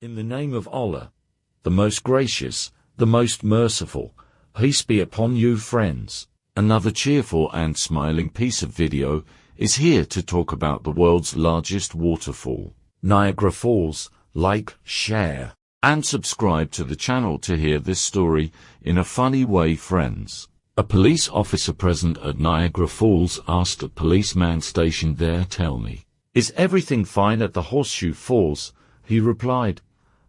In the name of Allah, the most gracious, the most merciful, peace be upon you friends. Another cheerful and smiling piece of video is here to talk about the world's largest waterfall, Niagara Falls. Like, share, and subscribe to the channel to hear this story in a funny way, friends. A police officer present at Niagara Falls asked a policeman stationed there, "Tell me, is everything fine at the Horseshoe Falls?" He replied,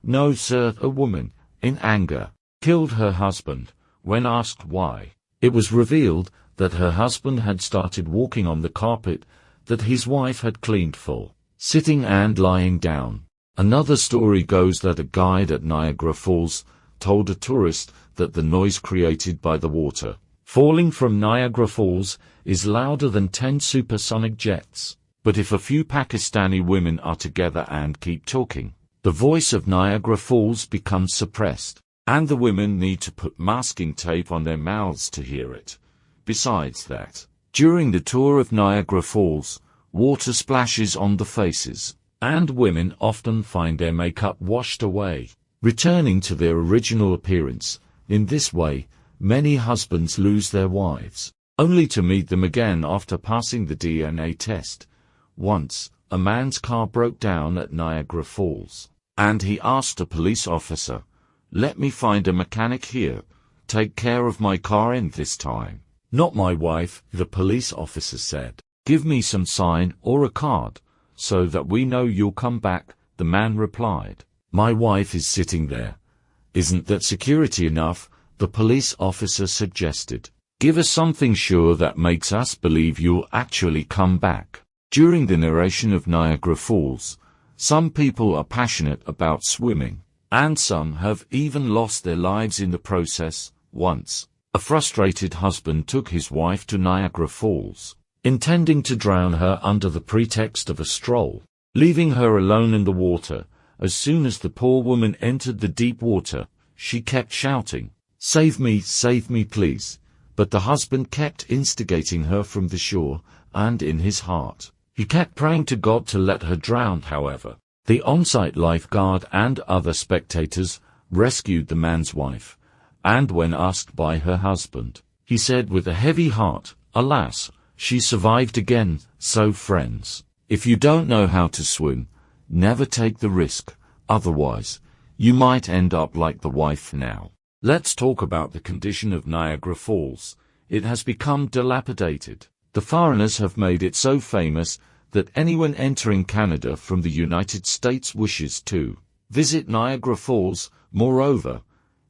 "No, sir." A woman, in anger, killed her husband. When asked why, it was revealed that her husband had started walking on the carpet that his wife had cleaned for, sitting and lying down. Another story goes that a guide at Niagara Falls told a tourist that the noise created by the water falling from Niagara Falls is louder than 10 supersonic jets. But if a few Pakistani women are together and keep talking, the voice of Niagara Falls becomes suppressed, and the women need to put masking tape on their mouths to hear it. Besides that, during the tour of Niagara Falls, water splashes on the faces, and women often find their makeup washed away, returning to their original appearance. In this way, many husbands lose their wives, only to meet them again after passing the DNA test. Once, a man's car broke down at Niagara Falls, and he asked a police officer, "Let me find a mechanic here. Take care of my car in this time." "Not my wife," the police officer said. "Give me some sign or a card, so that we know you'll come back." The man replied, "My wife is sitting there." "Isn't that security enough?" the police officer suggested. "Give us something sure that makes us believe you'll actually come back." During the narration of Niagara Falls, some people are passionate about swimming, and some have even lost their lives in the process. Once, a frustrated husband took his wife to Niagara Falls, intending to drown her under the pretext of a stroll, leaving her alone in the water. As soon as the poor woman entered the deep water, she kept shouting, save me please." But the husband kept instigating her from the shore, and in his heart, he kept praying to God to let her drown. However, the on-site lifeguard and other spectators rescued the man's wife, and when asked by her husband, he said with a heavy heart, "Alas, she survived again." So friends, if you don't know how to swim, never take the risk, otherwise, you might end up like the wife now. Let's talk about the condition of Niagara Falls. It has become dilapidated. The foreigners have made it so famous that anyone entering Canada from the United States wishes to visit Niagara Falls. Moreover,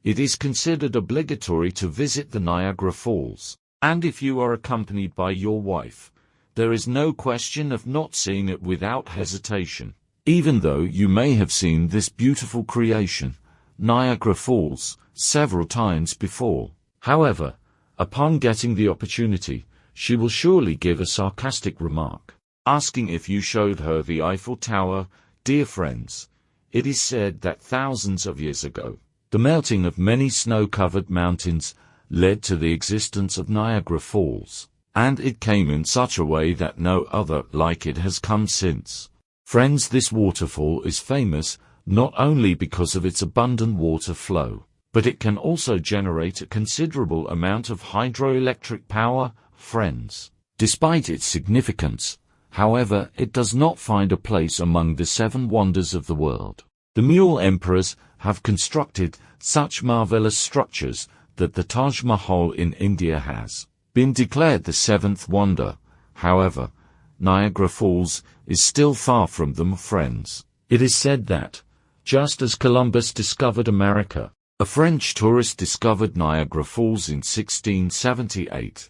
it is considered obligatory to visit the Niagara Falls, and if you are accompanied by your wife, there is no question of not seeing it without hesitation. Even though you may have seen this beautiful creation, Niagara Falls, several times before. However, upon getting the opportunity, she will surely give a sarcastic remark, asking if you showed her the Eiffel Tower. Dear friends, it is said that thousands of years ago, the melting of many snow-covered mountains led to the existence of Niagara Falls, and it came in such a way that no other like it has come since. Friends, this waterfall is famous not only because of its abundant water flow, but it can also generate a considerable amount of hydroelectric power. Friends, despite its significance, however, it does not find a place among the 7 wonders of the world. The Mughal emperors have constructed such marvelous structures that the Taj Mahal in India has been declared the 7th wonder. However, Niagara Falls is still far from them. Friends, it is said that, just as Columbus discovered America, a French tourist discovered Niagara Falls in 1678,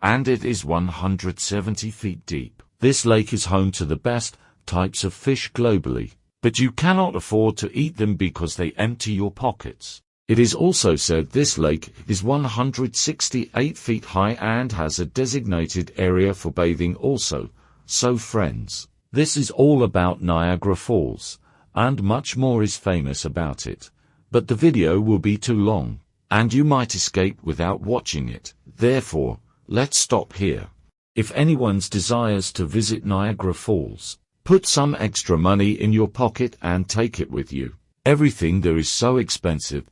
and it is 170 feet deep. This lake is home to the best types of fish globally, but you cannot afford to eat them because they empty your pockets. It is also said this lake is 168 feet high and has a designated area for bathing also. So friends, this is all about Niagara Falls, and much more is famous about it. But the video will be too long, and you might escape without watching it. Therefore, let's stop here. If anyone desires to visit Niagara Falls, put some extra money in your pocket and take it with you. Everything there is so expensive